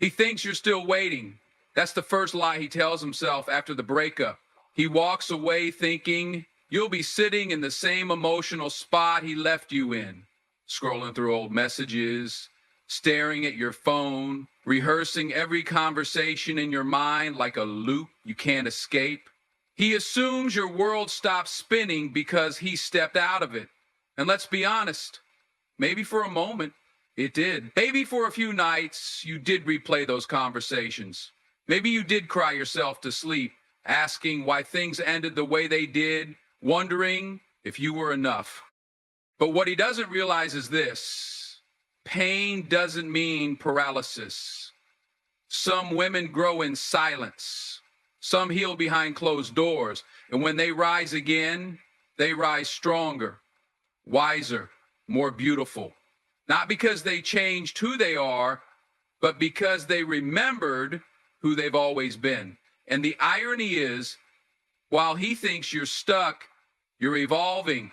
He thinks you're still waiting. That's the first lie he tells himself after the breakup. He walks away thinking you'll be sitting in the same emotional spot he left you in, scrolling through old messages, staring at your phone, rehearsing every conversation in your mind like a loop you can't escape. He assumes your world stopped spinning because he stepped out of it. And let's be honest, maybe for a moment, it did. Maybe for a few nights, you did replay those conversations. Maybe you did cry yourself to sleep, asking why things ended the way they did, wondering if you were enough. But what he doesn't realize is this: pain doesn't mean paralysis. Some women grow in silence. Some heal behind closed doors. And when they rise again, they rise stronger, wiser, more beautiful. Not because they changed who they are, but because they remembered who they've always been. And the irony is, while he thinks you're stuck, you're evolving.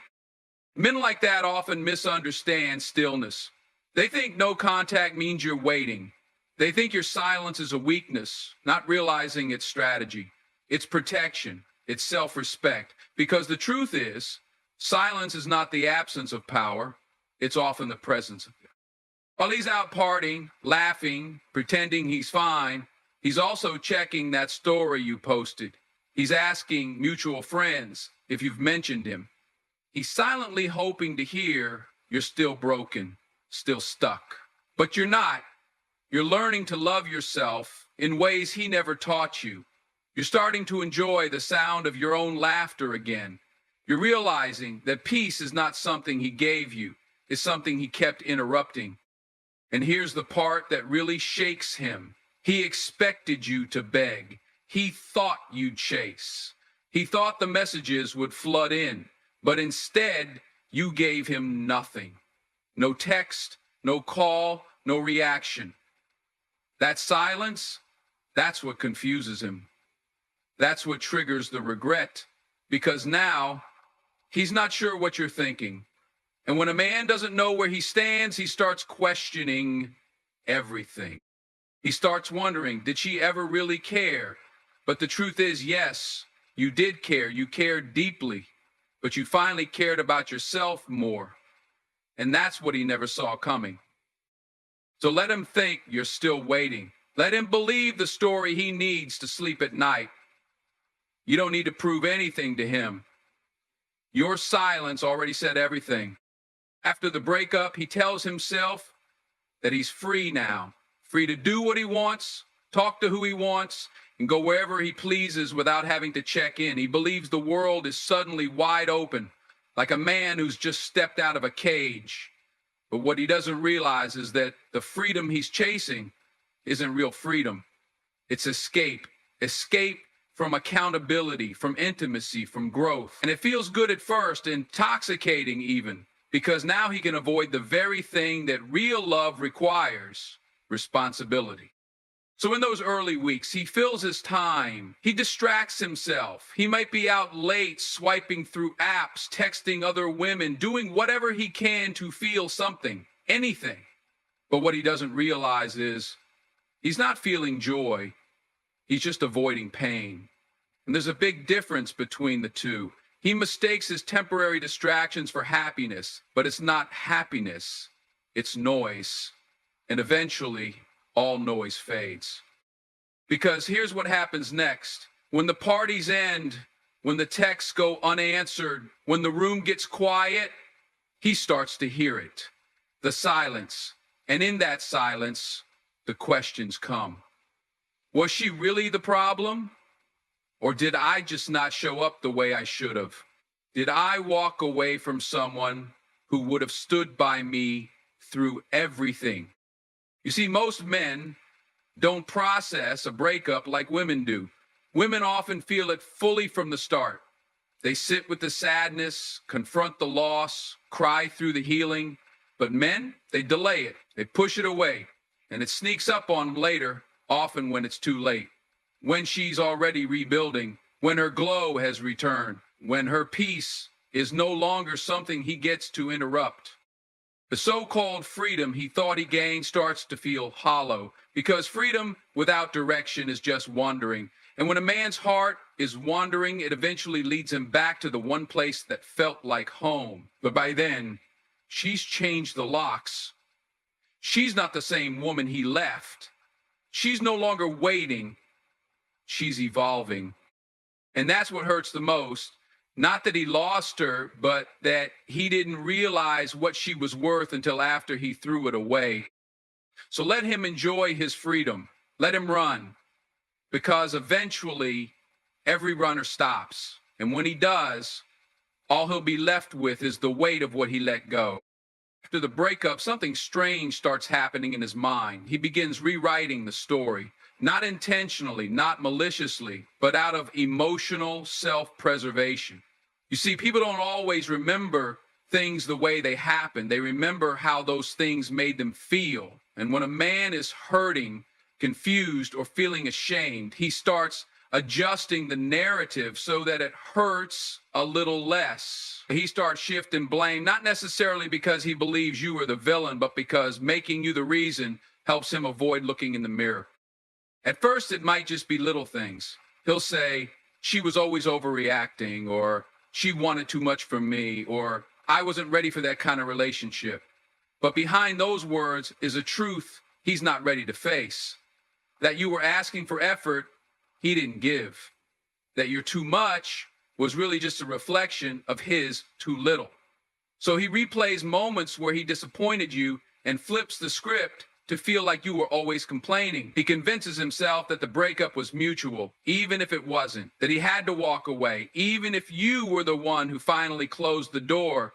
Men like that often misunderstand stillness. They think no contact means you're waiting. They think your silence is a weakness, not realizing it's strategy. It's protection. It's self-respect. Because the truth is, silence is not the absence of power. It's often the presence of it. While he's out partying, laughing, pretending he's fine, he's also checking that story you posted. He's asking mutual friends if you've mentioned him. He's silently hoping to hear you're still broken, still stuck. But you're not. You're learning to love yourself in ways he never taught you. You're starting to enjoy the sound of your own laughter again. You're realizing that peace is not something he gave you. It's something he kept interrupting. And here's the part that really shakes him. He expected you to beg. He thought you'd chase. He thought the messages would flood in, but instead you gave him nothing. No text, no call, no reaction. That silence, that's what confuses him. That's what triggers the regret, because now he's not sure what you're thinking. And when a man doesn't know where he stands, he starts questioning everything. He starts wondering, did she ever really care? But the truth is, yes, you did care. You cared deeply, but you finally cared about yourself more. And that's what he never saw coming. So let him think you're still waiting. Let him believe the story he needs to sleep at night. You don't need to prove anything to him. Your silence already said everything. After the breakup, he tells himself that he's free now, free to do what he wants, talk to who he wants, and go wherever he pleases without having to check in. He believes the world is suddenly wide open, like a man who's just stepped out of a cage. But what he doesn't realize is that the freedom he's chasing isn't real freedom. It's escape. Escape from accountability, from intimacy, from growth. And it feels good at first, intoxicating even, because now he can avoid the very thing that real love requires: responsibility. So in those early weeks, he fills his time. He distracts himself. He might be out late, swiping through apps, texting other women, doing whatever he can to feel something, anything. But what he doesn't realize is he's not feeling joy. He's just avoiding pain. And there's a big difference between the two. He mistakes his temporary distractions for happiness, but it's not happiness, it's noise. And eventually, all noise fades. Because here's what happens next. When the parties end, when the texts go unanswered, when the room gets quiet, he starts to hear it. The silence. And in that silence, the questions come. Was she really the problem? Or did I just not show up the way I should have? Did I walk away from someone who would have stood by me through everything? You see, most men don't process a breakup like women do. Women often feel it fully from the start. They sit with the sadness, confront the loss, cry through the healing. But men, they delay it. They push it away. And it sneaks up on them later, often when it's too late. When she's already rebuilding, when her glow has returned, when her peace is no longer something he gets to interrupt. The so-called freedom he thought he gained starts to feel hollow, because freedom without direction is just wandering. And when a man's heart is wandering, it eventually leads him back to the one place that felt like home. But by then, she's changed the locks. She's not the same woman he left. She's no longer waiting. She's evolving. And that's what hurts the most. Not that he lost her, but that he didn't realize what she was worth until after he threw it away. So let him enjoy his freedom. Let him run, because eventually every runner stops. And when he does, all he'll be left with is the weight of what he let go. After the breakup, something strange starts happening in his mind. He begins rewriting the story, not intentionally, not maliciously, but out of emotional self-preservation. You see, people don't always remember things the way they happen. They remember how those things made them feel. And when a man is hurting, confused, or feeling ashamed, he starts adjusting the narrative so that it hurts a little less. He starts shifting blame, not necessarily because he believes you are the villain, but because making you the reason helps him avoid looking in the mirror. At first, it might just be little things. He'll say, she was always overreacting, or she wanted too much from me, or I wasn't ready for that kind of relationship. But behind those words is a truth he's not ready to face. That you were asking for effort he didn't give. That your too much was really just a reflection of his too little. So he replays moments where he disappointed you and flips the script to feel like you were always complaining. He convinces himself that the breakup was mutual, even if it wasn't. That he had to walk away, even if you were the one who finally closed the door.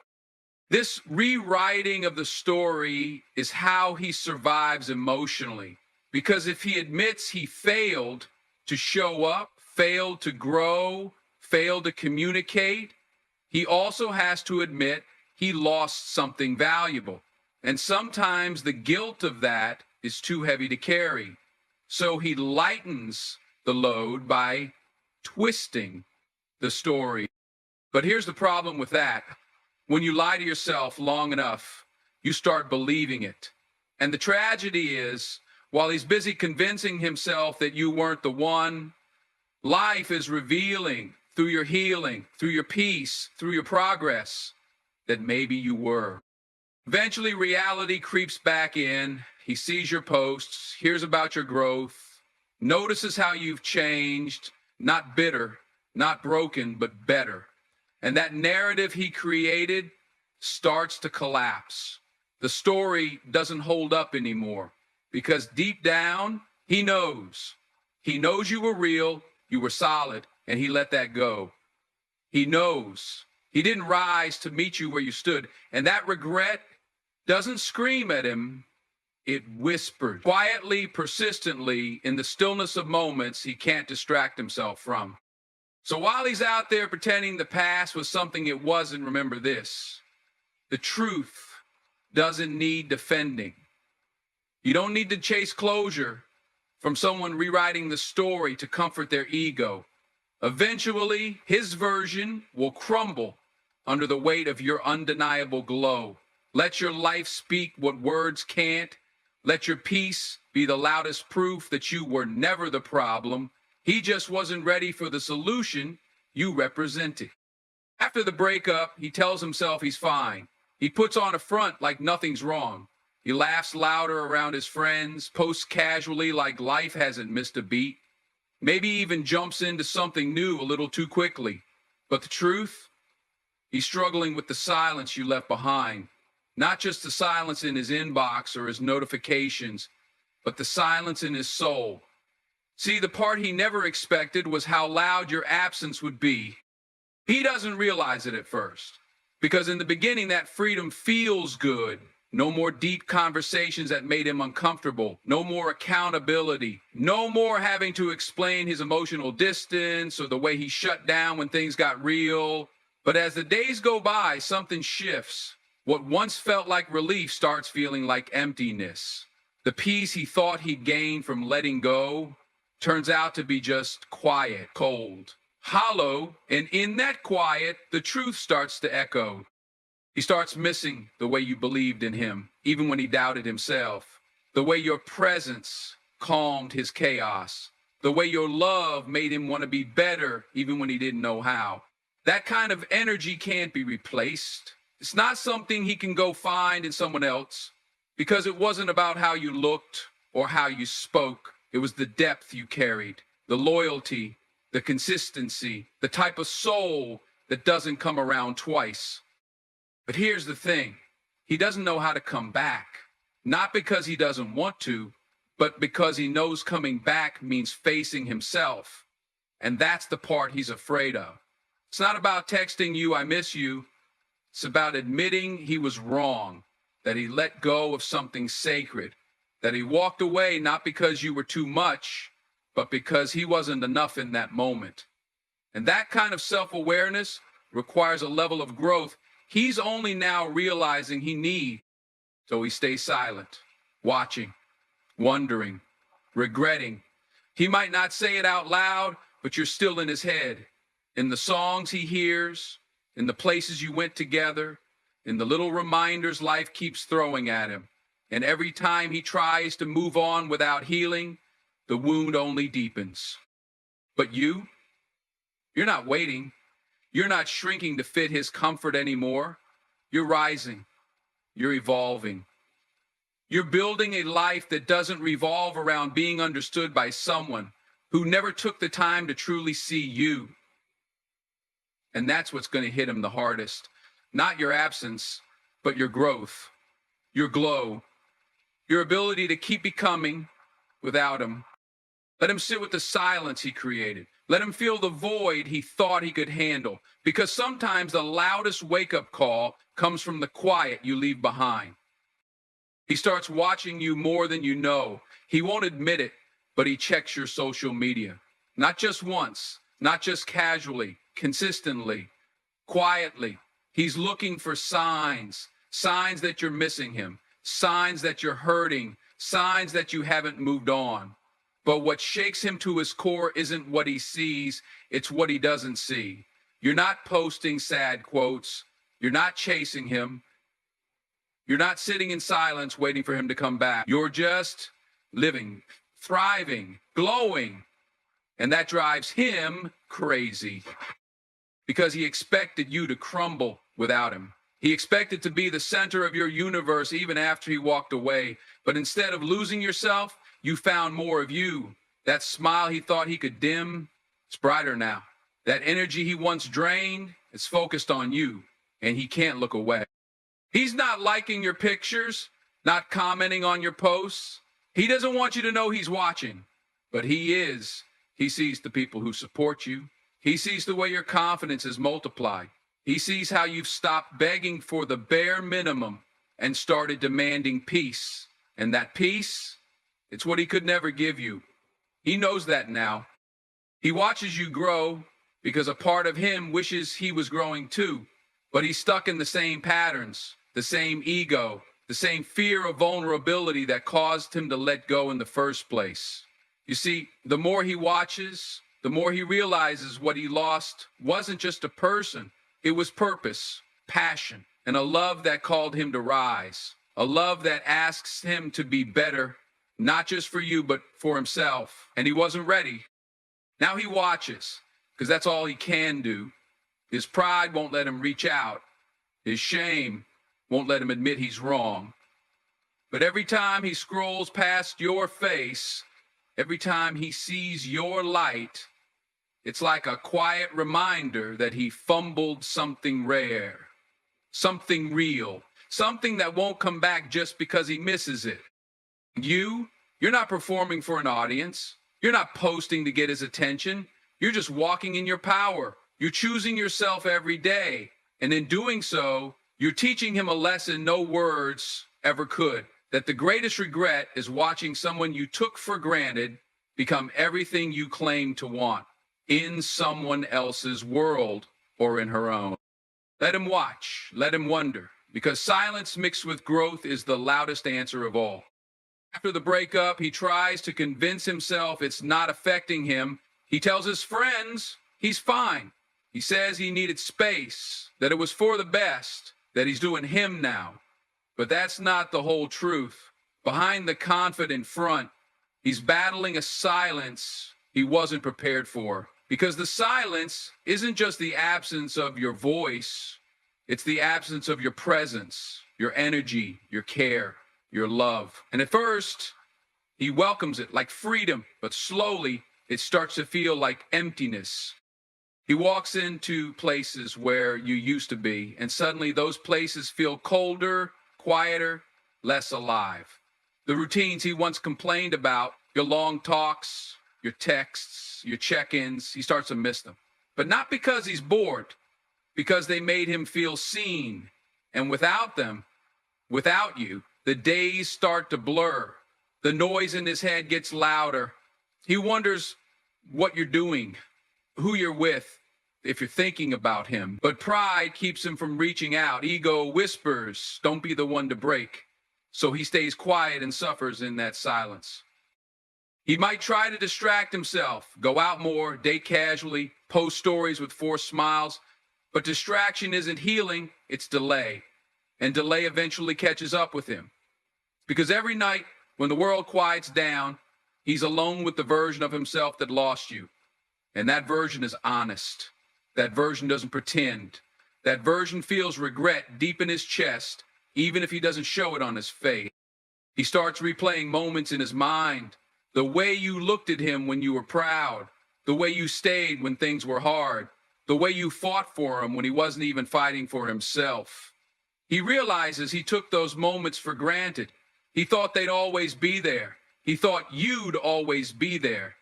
This rewriting of the story is how he survives emotionally. Because if he admits he failed to show up, failed to grow, failed to communicate, he also has to admit he lost something valuable. And sometimes the guilt of that is too heavy to carry. So he lightens the load by twisting the story. But here's the problem with that. When you lie to yourself long enough, you start believing it. And the tragedy is, while he's busy convincing himself that you weren't the one, life is revealing through your healing, through your peace, through your progress, that maybe you were. Eventually, reality creeps back in. He sees your posts, hears about your growth, notices how you've changed, not bitter, not broken, but better. And that narrative he created starts to collapse. The story doesn't hold up anymore because deep down, he knows. He knows you were real, you were solid, and he let that go. He knows. He didn't rise to meet you where you stood. And that regret doesn't scream at him, it whispers quietly, persistently, in the stillness of moments he can't distract himself from. So while he's out there pretending the past was something it wasn't, remember this: the truth doesn't need defending. You don't need to chase closure from someone rewriting the story to comfort their ego. Eventually, his version will crumble under the weight of your undeniable glow. Let your life speak what words can't. Let your peace be the loudest proof that you were never the problem. He just wasn't ready for the solution you represented. After the breakup, he tells himself he's fine. He puts on a front like nothing's wrong. He laughs louder around his friends, posts casually like life hasn't missed a beat. Maybe even jumps into something new a little too quickly. But the truth? He's struggling with the silence you left behind. Not just the silence in his inbox or his notifications, but the silence in his soul. See, the part he never expected was how loud your absence would be. He doesn't realize it at first, because in the beginning that freedom feels good. No more deep conversations that made him uncomfortable. No more accountability. No more having to explain his emotional distance or the way he shut down when things got real. But as the days go by, something shifts. What once felt like relief starts feeling like emptiness. The peace he thought he'd gained from letting go turns out to be just quiet, cold, hollow, and in that quiet, the truth starts to echo. He starts missing the way you believed in him, even when he doubted himself. The way your presence calmed his chaos. The way your love made him want to be better, even when he didn't know how. That kind of energy can't be replaced. It's not something he can go find in someone else, because it wasn't about how you looked or how you spoke. It was the depth you carried, the loyalty, the consistency, the type of soul that doesn't come around twice. But here's the thing. He doesn't know how to come back. Not because he doesn't want to, but because he knows coming back means facing himself. And that's the part he's afraid of. It's not about texting you, "I miss you." It's about admitting he was wrong, that he let go of something sacred, that he walked away not because you were too much, but because he wasn't enough in that moment. And that kind of self-awareness requires a level of growth he's only now realizing he needs. So he stays silent, watching, wondering, regretting. He might not say it out loud, but you're still in his head, in the songs he hears, in the places you went together, in the little reminders life keeps throwing at him. And every time he tries to move on without healing, the wound only deepens. But you're not waiting. You're not shrinking to fit his comfort anymore. You're rising. You're evolving. You're building a life that doesn't revolve around being understood by someone who never took the time to truly see you. And that's what's going to hit him the hardest. Not your absence, but your growth, your glow, your ability to keep becoming without him. Let him sit with the silence he created. Let him feel the void he thought he could handle. Because sometimes the loudest wake-up call comes from the quiet you leave behind. He starts watching you more than you know. He won't admit it, but he checks your social media. Not just once, not just casually, consistently, quietly. He's looking for signs, signs that you're missing him, signs that you're hurting, signs that you haven't moved on. But what shakes him to his core isn't what he sees, it's what he doesn't see. You're not posting sad quotes. You're not chasing him. You're not sitting in silence waiting for him to come back. You're just living, thriving, glowing. And that drives him crazy because he expected you to crumble without him. He expected to be the center of your universe even after he walked away. But instead of losing yourself, you found more of you. That smile he thought he could dim, it's brighter now. That energy he once drained, it's focused on you, and he can't look away. He's not liking your pictures, not commenting on your posts. He doesn't want you to know he's watching, but he is. He sees the people who support you. He sees the way your confidence is multiplied. He sees how you've stopped begging for the bare minimum and started demanding peace. And that peace, it's what he could never give you. He knows that now. He watches you grow because a part of him wishes he was growing too, but he's stuck in the same patterns, the same ego, the same fear of vulnerability that caused him to let go in the first place. You see, the more he watches, the more he realizes what he lost wasn't just a person. It was purpose, passion, and a love that called him to rise. A love that asks him to be better, not just for you, but for himself. And he wasn't ready. Now he watches, because that's all he can do. His pride won't let him reach out. His shame won't let him admit he's wrong. But every time he scrolls past your face, every time he sees your light, it's like a quiet reminder that he fumbled something rare, something real, something that won't come back just because he misses it. You're not performing for an audience. You're not posting to get his attention. You're just walking in your power. You're choosing yourself every day. And in doing so, you're teaching him a lesson no words ever could. That the greatest regret is watching someone you took for granted become everything you claim to want in someone else's world or in her own. Let him watch. Let him wonder. Because silence mixed with growth is the loudest answer of all. After the breakup, he tries to convince himself it's not affecting him. He tells his friends he's fine. He says he needed space, that it was for the best. that he's doing him now. But that's not the whole truth. Behind the confident front, he's battling a silence he wasn't prepared for. Because the silence isn't just the absence of your voice, it's the absence of your presence, your energy, your care, your love. And at first, he welcomes it like freedom, but slowly it starts to feel like emptiness. He walks into places where you used to be, and suddenly those places feel colder, quieter, less alive. The routines he once complained about, your long talks, your texts, your check-ins, he starts to miss them. But not because he's bored, because they made him feel seen. And without them, without you, the days start to blur. The noise in his head gets louder. He wonders what you're doing, who you're with, if you're thinking about him. But pride keeps him from reaching out. Ego whispers, don't be the one to break. So he stays quiet and suffers in that silence. He might try to distract himself, go out more, date casually, post stories with forced smiles. But distraction isn't healing, it's delay. And delay eventually catches up with him. Because every night when the world quiets down, he's alone with the version of himself that lost you. And that version is honest. That version doesn't pretend. That version feels regret deep in his chest, even if he doesn't show it on his face. He starts replaying moments in his mind. The way you looked at him when you were proud. The way you stayed when things were hard. The way you fought for him when he wasn't even fighting for himself. He realizes he took those moments for granted. He thought they'd always be there. He thought you'd always be there.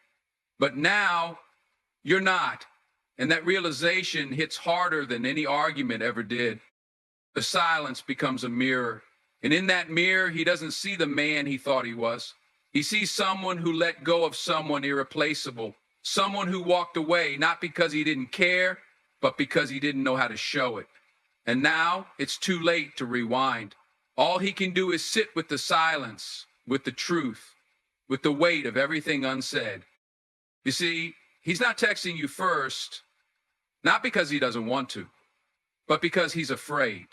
But now, you're not. And that realization hits harder than any argument ever did. The silence becomes a mirror. And in that mirror, he doesn't see the man he thought he was. He sees someone who let go of someone irreplaceable. Someone who walked away, not because he didn't care, but because he didn't know how to show it. And now, it's too late to rewind. All he can do is sit with the silence, with the truth, with the weight of everything unsaid. You see, he's not texting you first, not because he doesn't want to, but because he's afraid.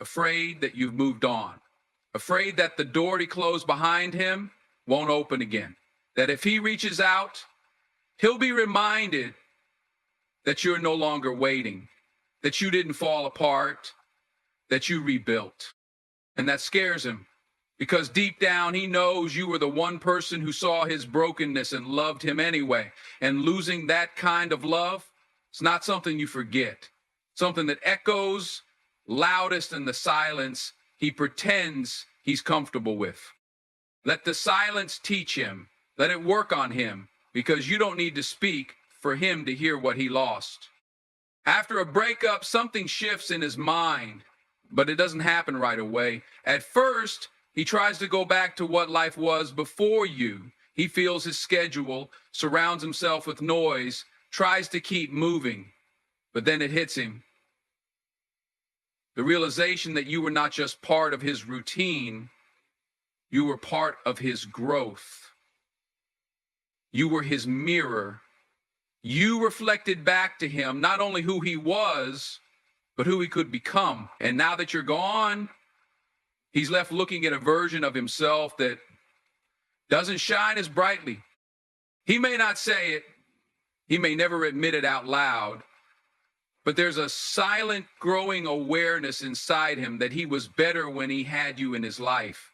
Afraid that you've moved on. Afraid that the door he closed behind him won't open again. That if he reaches out, he'll be reminded that you're no longer waiting, that you didn't fall apart, that you rebuilt. And that scares him, because deep down he knows you were the one person who saw his brokenness and loved him anyway. And losing that kind of love, it's not something you forget. Something that echoes loudest in the silence he pretends he's comfortable with. Let the silence teach him. Let it work on him, because you don't need to speak for him to hear what he lost. After a breakup, something shifts in his mind, but it doesn't happen right away. At first, he tries to go back to what life was before you. He feels his schedule, surrounds himself with noise, tries to keep moving, but then it hits him. The realization that you were not just part of his routine, you were part of his growth. You were his mirror. You reflected back to him not only who he was, but who he could become. And now that you're gone, he's left looking at a version of himself that doesn't shine as brightly. He may not say it, he may never admit it out loud, but there's a silent, growing awareness inside him that he was better when he had you in his life.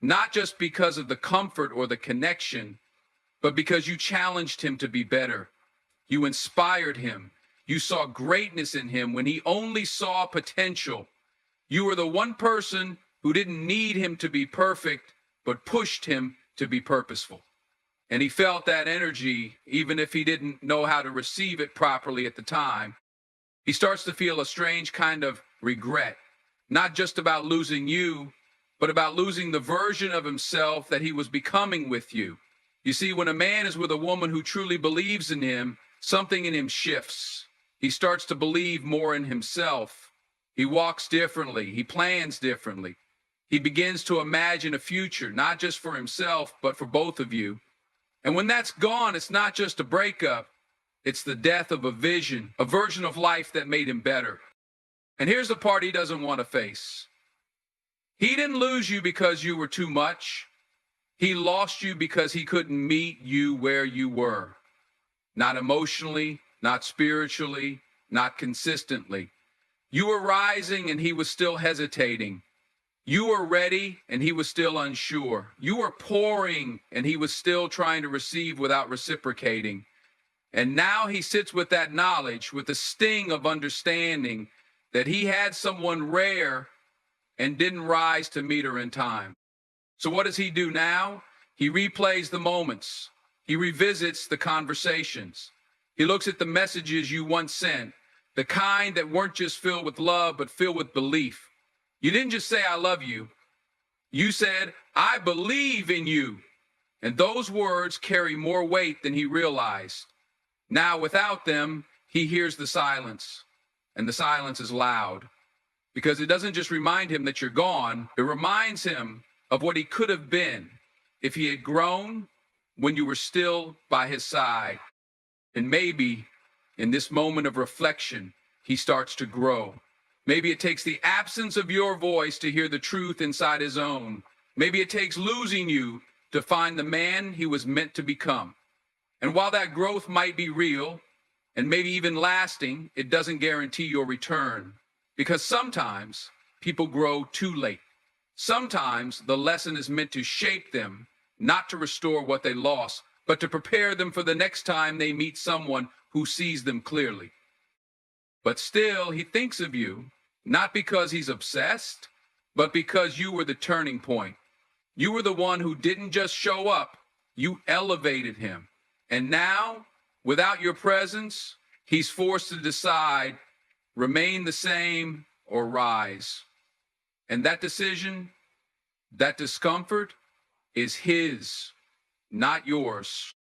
Not just because of the comfort or the connection, but because you challenged him to be better. You inspired him. You saw greatness in him when he only saw potential. You were the one person who didn't need him to be perfect, but pushed him to be purposeful. And he felt that energy, even if he didn't know how to receive it properly at the time. He starts to feel a strange kind of regret, not just about losing you, but about losing the version of himself that he was becoming with you. You see, when a man is with a woman who truly believes in him, something in him shifts. He starts to believe more in himself. He walks differently. He plans differently. He begins to imagine a future, not just for himself, but for both of you. And when that's gone, it's not just a breakup. It's the death of a version of life that made him better. And here's the part he doesn't want to face. He didn't lose you because you were too much. He lost you because he couldn't meet you where you were. Not emotionally, not spiritually, not consistently. You were rising and he was still hesitating. You were ready and he was still unsure. You were pouring and he was still trying to receive without reciprocating. And now he sits with that knowledge, with the sting of understanding that he had someone rare and didn't rise to meet her in time. So what does he do now? He replays the moments. He revisits the conversations. He looks at the messages you once sent, the kind that weren't just filled with love, but filled with belief. You didn't just say, I love you. You said, I believe in you. And those words carry more weight than he realized. Now, without them, he hears the silence. And the silence is loud. Because it doesn't just remind him that you're gone, it reminds him of what he could have been if he had grown when you were still by his side. And maybe in this moment of reflection, he starts to grow. Maybe it takes the absence of your voice to hear the truth inside his own. Maybe it takes losing you to find the man he was meant to become. And while that growth might be real, and maybe even lasting, it doesn't guarantee your return. Because sometimes people grow too late. Sometimes the lesson is meant to shape them, not to restore what they lost, but to prepare them for the next time they meet someone who sees them clearly. But still, he thinks of you, not because he's obsessed, but because you were the turning point. You were the one who didn't just show up, you elevated him. And now, without your presence, he's forced to decide, remain the same or rise. And that decision, that discomfort, is his, not yours.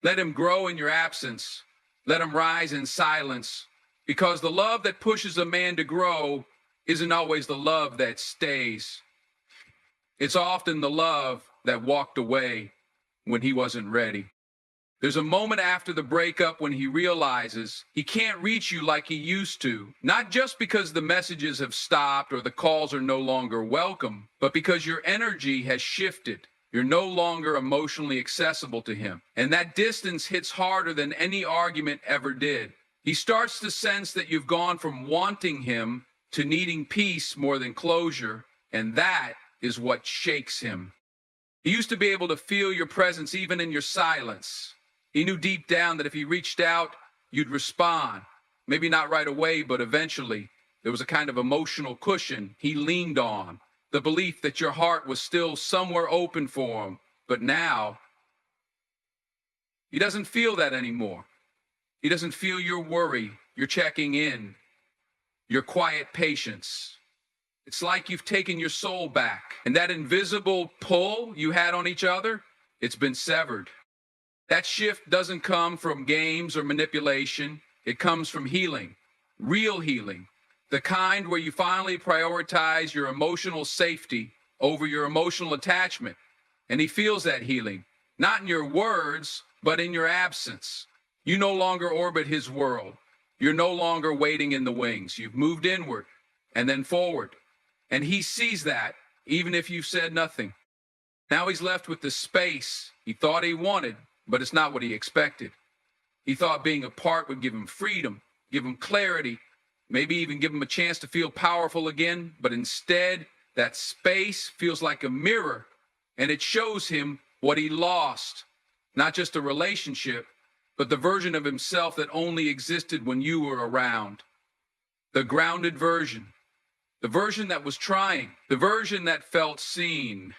Let him grow in your absence. Let him rise in silence. Because the love that pushes a man to grow isn't always the love that stays. It's often the love that walked away when he wasn't ready. There's a moment after the breakup when he realizes he can't reach you like he used to, not just because the messages have stopped or the calls are no longer welcome, but because your energy has shifted. You're no longer emotionally accessible to him. And that distance hits harder than any argument ever did. He starts to sense that you've gone from wanting him to needing peace more than closure, and that is what shakes him. He used to be able to feel your presence even in your silence. He knew deep down that if he reached out, you'd respond. Maybe not right away, but eventually. There was a kind of emotional cushion he leaned on, the belief that your heart was still somewhere open for him. But now, he doesn't feel that anymore. He doesn't feel your worry, your checking in, your quiet patience. It's like you've taken your soul back, and that invisible pull you had on each other, it's been severed. That shift doesn't come from games or manipulation. It comes from healing, real healing, the kind where you finally prioritize your emotional safety over your emotional attachment. And he feels that healing, not in your words, but in your absence. You no longer orbit his world. You're no longer waiting in the wings. You've moved inward and then forward. And he sees that, even if you've said nothing. Now he's left with the space he thought he wanted, but it's not what he expected. He thought being apart would give him freedom, give him clarity, maybe even give him a chance to feel powerful again. But instead, that space feels like a mirror, and it shows him what he lost. Not just a relationship, but the version of himself that only existed when you were around. The grounded version. The version that was trying. The version that felt seen.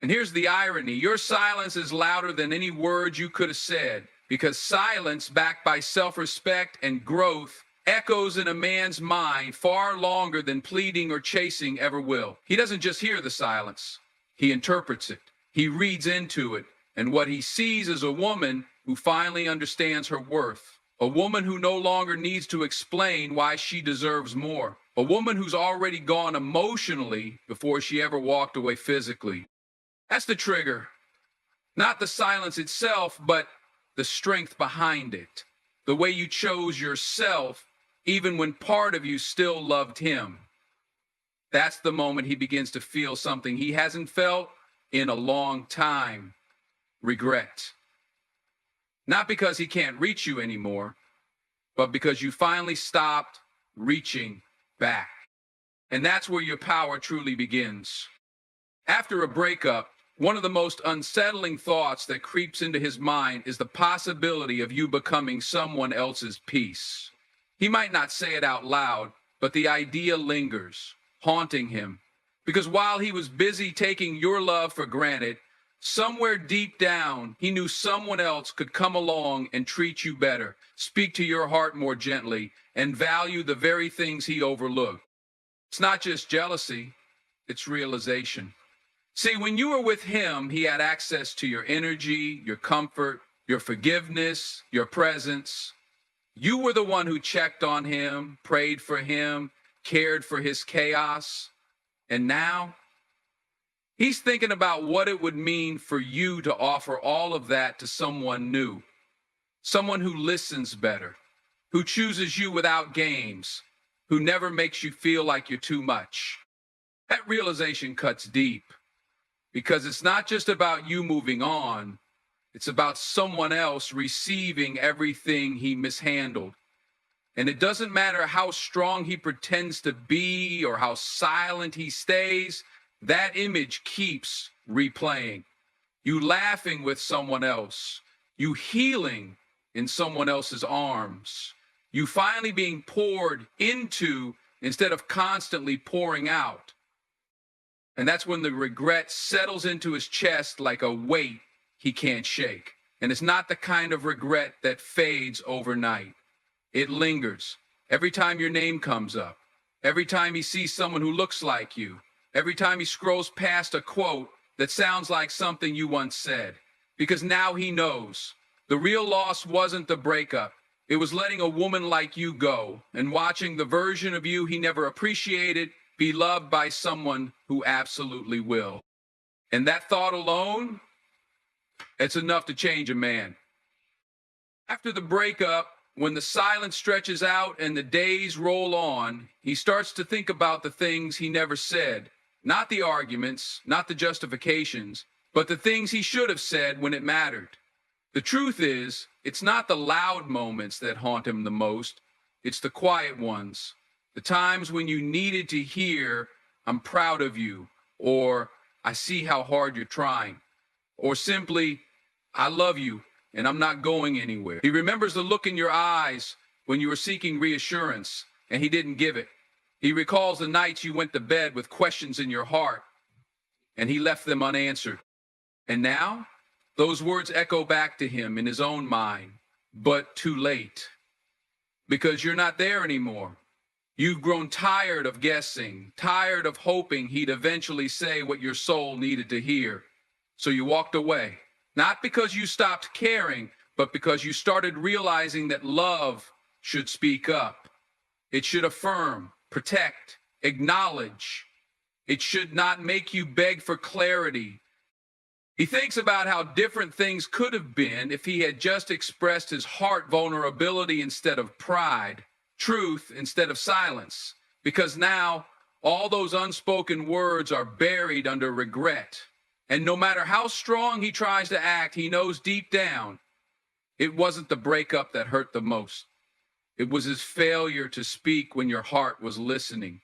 And here's the irony. Your silence is louder than any words you could have said, because silence backed by self-respect and growth echoes in a man's mind far longer than pleading or chasing ever will. He doesn't just hear the silence. He interprets it. He reads into it. And what he sees is a woman who finally understands her worth. A woman who no longer needs to explain why she deserves more. A woman who's already gone emotionally before she ever walked away physically. That's the trigger. Not the silence itself, but the strength behind it. The way you chose yourself even when part of you still loved him. That's the moment he begins to feel something he hasn't felt in a long time: regret. Not because he can't reach you anymore, but because you finally stopped reaching back. And that's where your power truly begins. After a breakup, one of the most unsettling thoughts that creeps into his mind is the possibility of you becoming someone else's peace. He might not say it out loud, but the idea lingers, haunting him. Because while he was busy taking your love for granted, somewhere deep down, he knew someone else could come along and treat you better, speak to your heart more gently, and value the very things he overlooked. It's not just jealousy, it's realization. See, when you were with him, he had access to your energy, your comfort, your forgiveness, your presence. You were the one who checked on him, prayed for him, cared for his chaos. And now, he's thinking about what it would mean for you to offer all of that to someone new. Someone who listens better, who chooses you without games, who never makes you feel like you're too much. That realization cuts deep, because it's not just about you moving on, it's about someone else receiving everything he mishandled. And it doesn't matter how strong he pretends to be or how silent he stays, that image keeps replaying. You laughing with someone else, you healing in someone else's arms, you finally being poured into instead of constantly pouring out. And that's when the regret settles into his chest like a weight he can't shake. And it's not the kind of regret that fades overnight. It lingers. Every time your name comes up, every time he sees someone who looks like you, every time he scrolls past a quote that sounds like something you once said. Because now he knows. The real loss wasn't the breakup. It was letting a woman like you go and watching the version of you he never appreciated be loved by someone who absolutely will. And that thought alone, it's enough to change a man. After the breakup, when the silence stretches out and the days roll on, he starts to think about the things he never said. Not the arguments, not the justifications, but the things he should have said when it mattered. The truth is, it's not the loud moments that haunt him the most, it's the quiet ones. The times when you needed to hear, "I'm proud of you," or "I see how hard you're trying," or simply, "I love you and I'm not going anywhere." He remembers the look in your eyes when you were seeking reassurance and he didn't give it. He recalls the nights you went to bed with questions in your heart and he left them unanswered. And now, those words echo back to him in his own mind, but too late. Because you're not there anymore. You've grown tired of guessing, tired of hoping he'd eventually say what your soul needed to hear. So you walked away, not because you stopped caring, but because you started realizing that love should speak up. It should affirm, protect, acknowledge. It should not make you beg for clarity. He thinks about how different things could have been if he had just expressed his heart vulnerability instead of pride, truth instead of silence, because now all those unspoken words are buried under regret. And no matter how strong he tries to act, he knows deep down it wasn't the breakup that hurt the most. It was his failure to speak when your heart was listening.